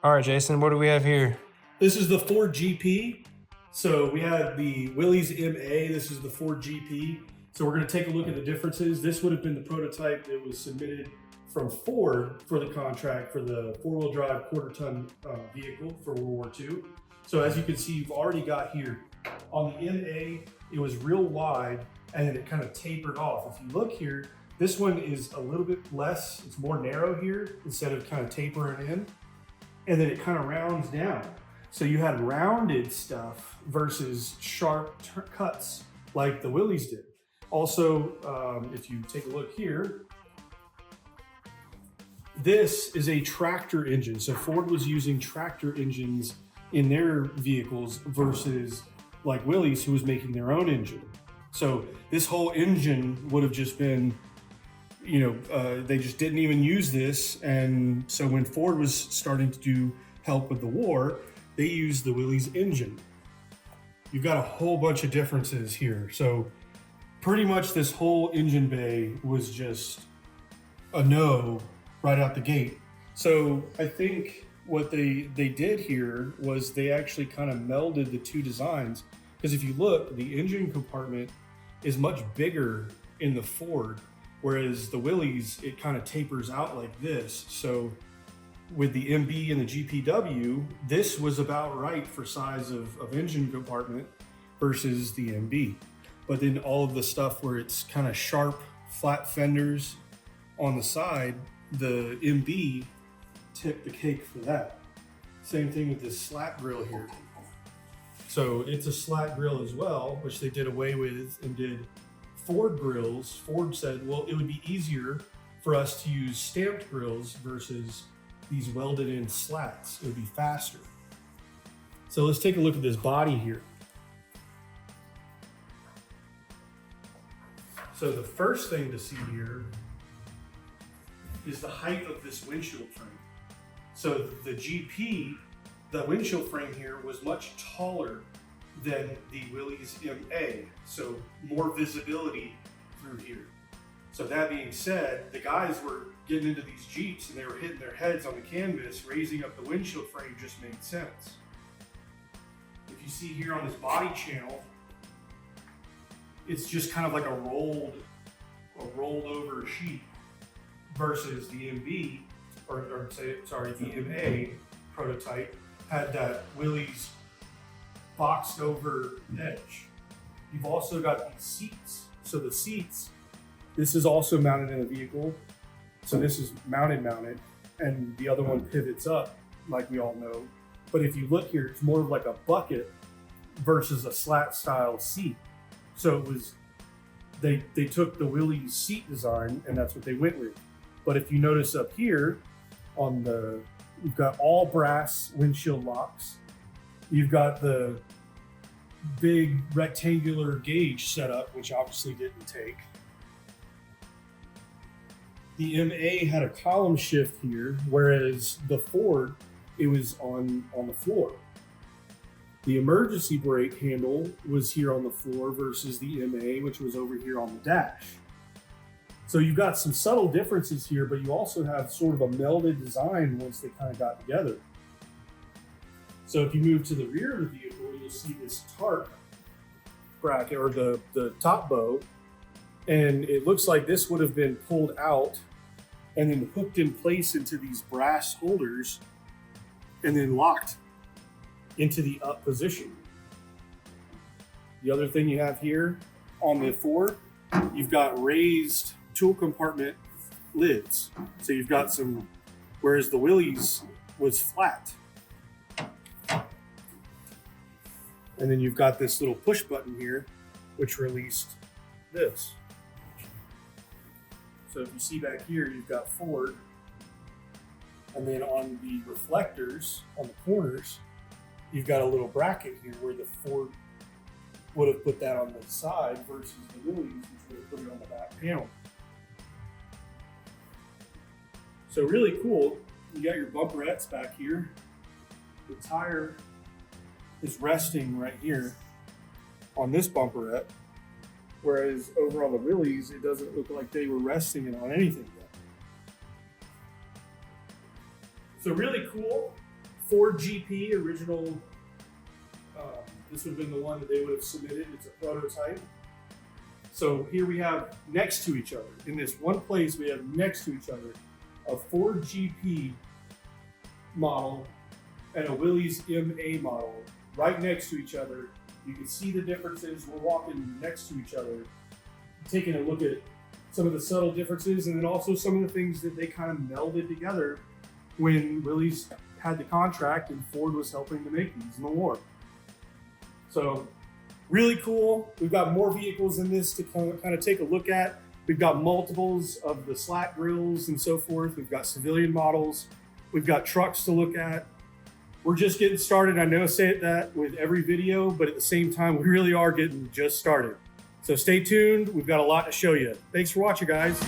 All right, Jason, what do we have here? This is the Ford GP. So we had the Willys MA. This is the Ford GP. So we're going to take a look at the differences. This would have been the prototype that was submitted from Ford for the contract for the four-wheel drive quarter-ton vehicle for World War II. So as you can see, you've already got here on the MA, it was real wide and then it kind of tapered off. If you look here, this one is a little bit less, it's more narrow here instead of kind of tapering in. And then it kind of rounds down. So you had rounded stuff versus sharp cuts like the Willys did. Also, if you take a look here, this is a tractor engine. So Ford was using tractor engines in their vehicles versus like Willys, who was making their own engine. So this whole engine would have just been, they just didn't even use this. And so when Ford was starting to do help with the war, they used the Willys engine. You've got a whole bunch of differences here. So pretty much this whole engine bay was just a no right out the gate. So I think what they did here was they actually kind of melded the two designs, because if you look, the engine compartment is much bigger in the Ford, whereas the Willys, it kind of tapers out like this. So with the MB and the GPW, this was about right for size of engine compartment versus the MB. But then all of the stuff where it's kind of sharp, flat fenders on the side, the MB tipped the cake for that. Same thing with this slat grill here. So it's a slat grill as well, which they did away with and did Ford grills. Ford said, well, it would be easier for us to use stamped grills versus these welded in slats. It would be faster. So let's take a look at this body here. So the first thing to see here is the height of this windshield frame. So the GP, the windshield frame here was much taller than the Willys MA, so more visibility through here. So that being said, the guys were getting into these Jeeps and they were hitting their heads on the canvas, raising up the windshield frame just made sense. If you see here on this body channel, it's just kind of like a rolled over sheet versus the MB, the MA prototype had that Willys boxed over edge. You've also got these seats. So the seats, this is also mounted in a vehicle. So this is mounted, and the other one pivots up, like we all know. But if you look here, it's more of like a bucket versus a slat style seat. So it was, they took the Willys seat design and that's what they went with. But if you notice up here on you've got all brass windshield locks. You've got the big rectangular gauge setup, which obviously didn't take. The MA had a column shift here, whereas the Ford, it was on the floor. The emergency brake handle was here on the floor versus the MA, which was over here on the dash. So you've got some subtle differences here, but you also have sort of a melded design once they kind of got together. So if you move to the rear of the vehicle, you'll see this tarp bracket, or the top bow, and it looks like this would have been pulled out and then hooked in place into these brass holders and then locked into the up position. The other thing you have here on the Ford, you've got raised tool compartment lids. So you've got some, whereas the Willys was flat. And then you've got this little push button here, which released this. So if you see back here, you've got Ford. And then on the reflectors, on the corners, you've got a little bracket here where the Ford would have put that on the side versus the Willys, which would have put it on the back panel. So really cool. You got your bumperettes back here. The tire is resting right here on this bumperette. Whereas over on the Willys, it doesn't look like they were resting it on anything yet. So really cool. Ford GP original. This would have been the one that they would have submitted. It's a prototype. So here we have next to each other. In this one place, we have next to each other a Ford GP model and a Willys MA model right next to each other. You can see the differences. We're walking next to each other, taking a look at some of the subtle differences and then also some of the things that they kind of melded together when Willys had the contract and Ford was helping to make these in the war. So really cool. We've got more vehicles in this to kind of take a look at. We've got multiples of the slat grills and so forth. We've got civilian models. We've got trucks to look at. We're just getting started. I know I say that with every video, but at the same time, we really are getting just started. So stay tuned. We've got a lot to show you. Thanks for watching, guys.